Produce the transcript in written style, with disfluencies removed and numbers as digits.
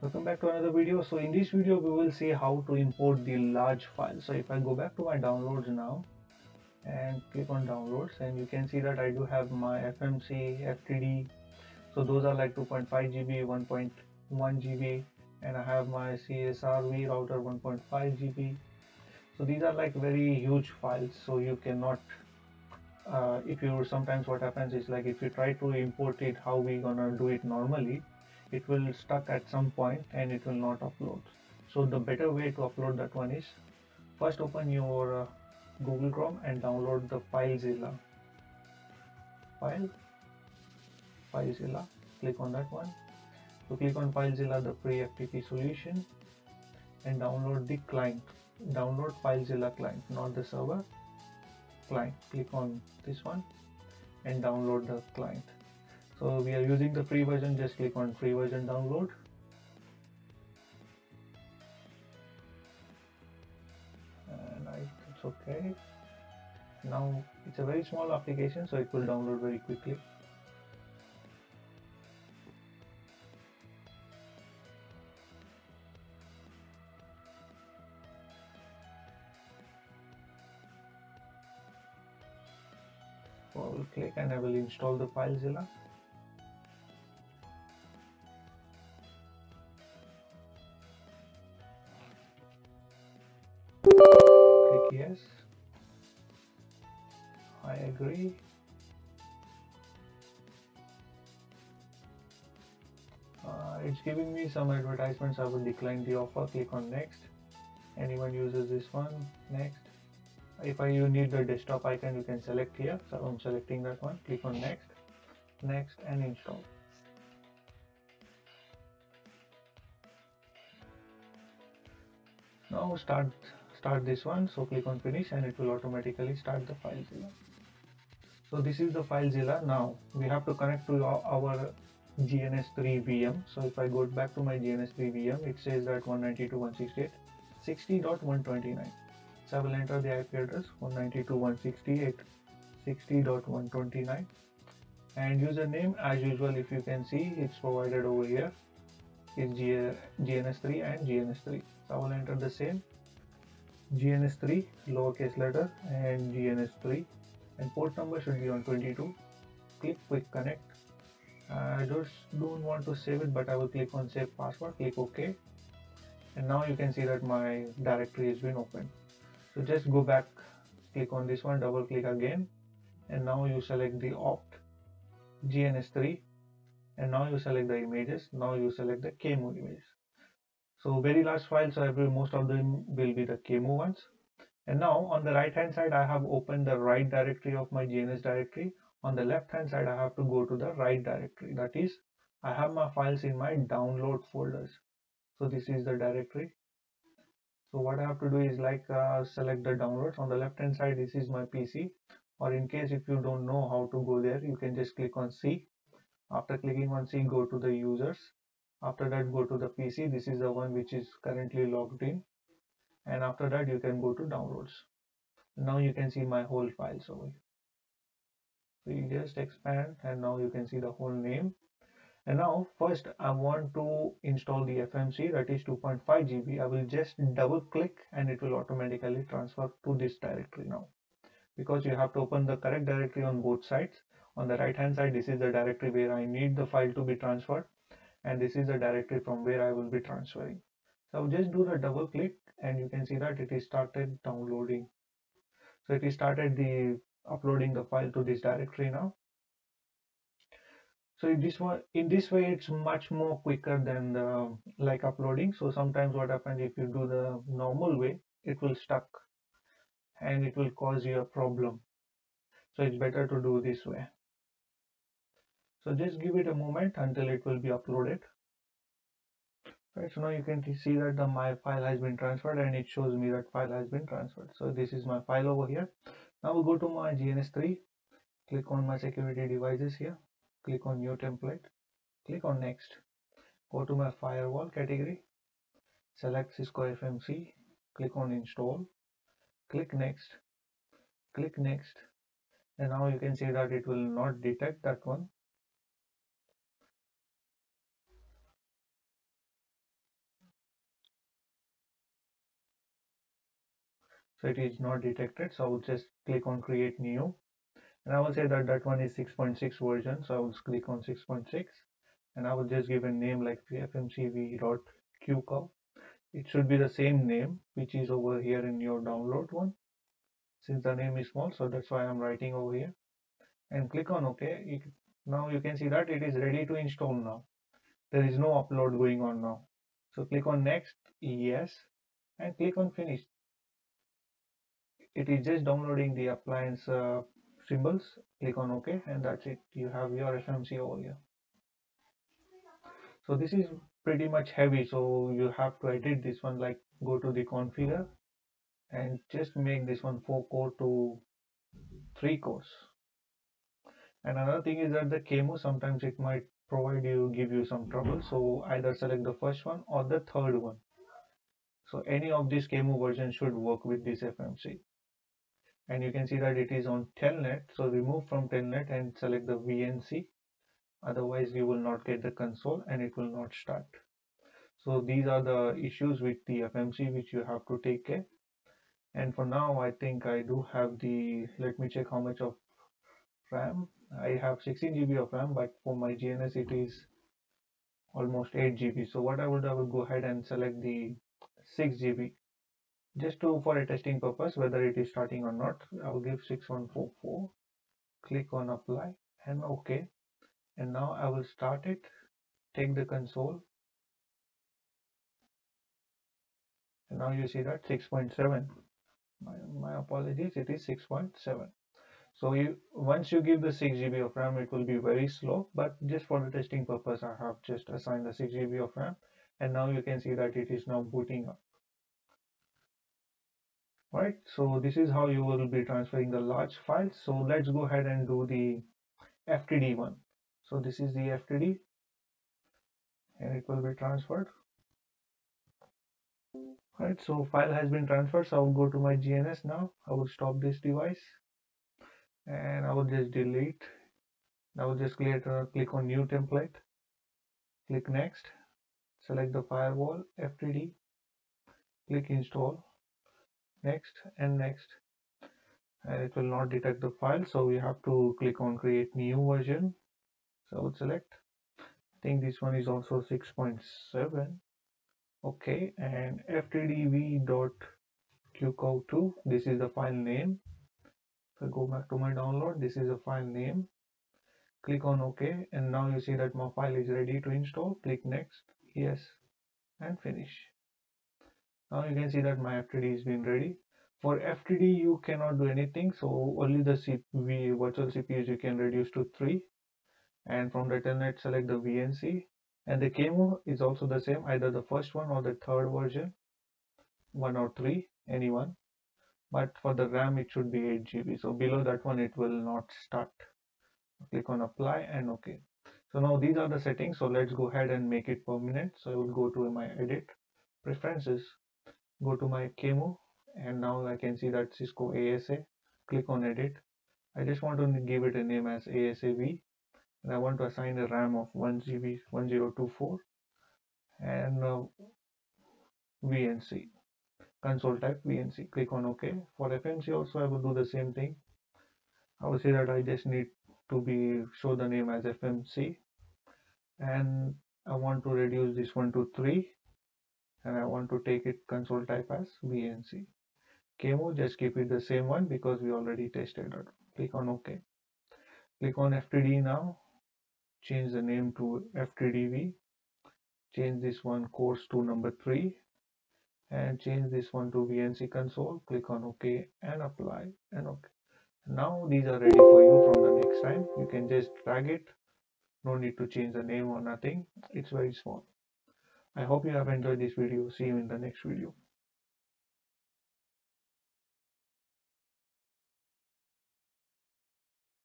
Welcome back to another video. So in this video we will see how to import the large file. So if I go back to my downloads now and click on downloads, and you can see that I do have my FMC, FTD. So those are like 2.5 GB, 1.1 GB, and I have my CSRV router 1.5 GB. So these are like very huge files, so you cannot if you sometimes what happens is like if you try to import it how we gonna do it normally, it will stuck at some point and it will not upload. So the better way to upload that one is first open your Google Chrome and download the FileZilla. Click on that one. So click on FileZilla, the free FTP solution, and download the client. Download FileZilla client, not the server, client. Click on this one and download the client. So we are using the free version, just click on free version download. And it's okay. Now it's a very small application, so it will download very quickly. So I will click and I will install the FileZilla. Click yes. I agree. It's giving me some advertisements. I will decline the offer. Click on next. Anyone uses this one, next. If you need the desktop icon, you can select here. So I'm selecting that one. Click on next, next, and install. Now start this one. So click on finish and it will automatically start the FileZilla. So this is the FileZilla. Now we have to connect to our GNS3 VM. So if I go back to my GNS3 VM, it says that 192.168.60.129. So I will enter the IP address 192.168.60.129 and username as usual. If you can see, it's provided over here is GNS3 and GNS3. So I will enter the same GNS3 lowercase letter and GNS3, and port number should be on 22. Click quick connect. I don't want to save it, but I will click on save password. Click OK, and now you can see that my directory has been opened. So just go back, click on this one, double click again, and now you select the opt GNS3, and now you select the images. Now you select the KMO images. So very large files, so most of them will be the KMO ones. And now on the right hand side, I have opened the right directory of my GNS directory. On the left hand side, I have to go to the right directory. That is, I have my files in my download folders. So this is the directory. So what I have to do is like select the downloads. On the left hand side, this is my PC. Or in case if you don't know how to go there, you can just click on C. After clicking on C, go to the users. After that, go to the PC. This is the one which is currently logged in. And after that, you can go to downloads. Now you can see my whole files over here. So you just expand and now you can see the whole name. And now first I want to install the FMC, that is 2.5 GB. I will just double click and it will automatically transfer to this directory now, because you have to open the correct directory on both sides. On the right hand side, this is the directory where I need the file to be transferred, and this is the directory from where I will be transferring. So just do the double click and you can see that it is started downloading. So it is started the uploading the file to this directory now. So in this way it's much more quicker than the like uploading. So sometimes what happens, if you do the normal way, it will stuck and it will cause you a problem. So it's better to do this way. So just give it a moment until it will be uploaded. Right, so now you can see that my file has been transferred and it shows me that file has been transferred. So this is my file over here. Now we'll go to my GNS3, click on my security devices here, click on new template, click on next, go to my firewall category, select Cisco FMC, click on install, click next, and now you can see that it will not detect that one. so it is not detected. So I will just click on create new, and I will say that that one is 6.6 version, so I will click on 6.6, and I will just give a name like fmcv.qcow. It should be the same name which is over here in your download one, since the name is small, so that's why I'm writing over here, and click on OK. Now you can see that it is ready to install now. There is no upload going on now. So click on next, yes, and click on finish. It is just downloading the appliance symbols. Click on OK, and that's it. You have your FMC over here. So this is pretty much heavy, so you have to edit this one, like go to the configure and just make this one 4 core to 3 cores. And another thing is that the KMO sometimes it might give you some trouble, so either select the first one or the third one. So any of these KMO versions should work with this FMC. And you can see that it is on telnet, so remove from telnet and select the VNC, otherwise you will not get the console and it will not start. So these are the issues with the FMC which you have to take care. And for now I think I do have the, let me check how much of RAM. I have 16 GB of RAM, but for my GNS it is almost 8 GB. So what I will go ahead and select the 6 GB just for a testing purpose whether it is starting or not. I will give 6144, click on apply and OK, and now I will start it, take the console, and now you see that 6.7. My apologies, it is 6.7. So once you give the 6 GB of RAM, it will be very slow, but just for the testing purpose I have just assigned the 6 GB of RAM, and now you can see that it is now booting up. Right, so this is how you will be transferring the large files. So let's go ahead and do the FTD one. So this is the FTD and it will be transferred. Right, so file has been transferred, so I will go to my GNS now. I will stop this device and I will just delete. I will just click on new template, click next, select the firewall FTD, click install, next and next, and it will not detect the file, so we have to click on create new version. So I would select, I think this one is also 6.7. okay, and ftdv.qcow2, this is the file name. If I go back to my download, this is the file name. Click on OK, and now you see that my file is ready to install. Click next, yes, and finish. Now you can see that my FTD is been ready. For FTD you cannot do anything, so only the virtual CPUs you can reduce to 3, and from the telnet select the VNC, and the KMO is also the same, either the first one or the third version, 1 or 3, any one, but for the RAM it should be 8 GB, so below that one it will not start. Click on apply and OK. So now these are the settings, so let's go ahead and make it permanent. So I will go to my edit, preferences, go to my KMO, and now I can see that Cisco ASA. Click on edit. I just want to give it a name as ASAV, and I want to assign a RAM of 1 GB 1024 and VNC, console type VNC. Click on OK. For FMC also I will do the same thing. I will say that I just need to show the name as FMC, and I want to reduce this one to 3, and I want to take it console type as VNC. KMO, just keep it the same one because we already tested it. Click on OK. Click on FTD now. Change the name to FTDV. Change this one course to number 3 and change this one to VNC console. Click on OK and apply and OK. Now these are ready for you. From the next time you can just drag it. No need to change the name or nothing. It's very small. I hope you have enjoyed this video. See you in the next video.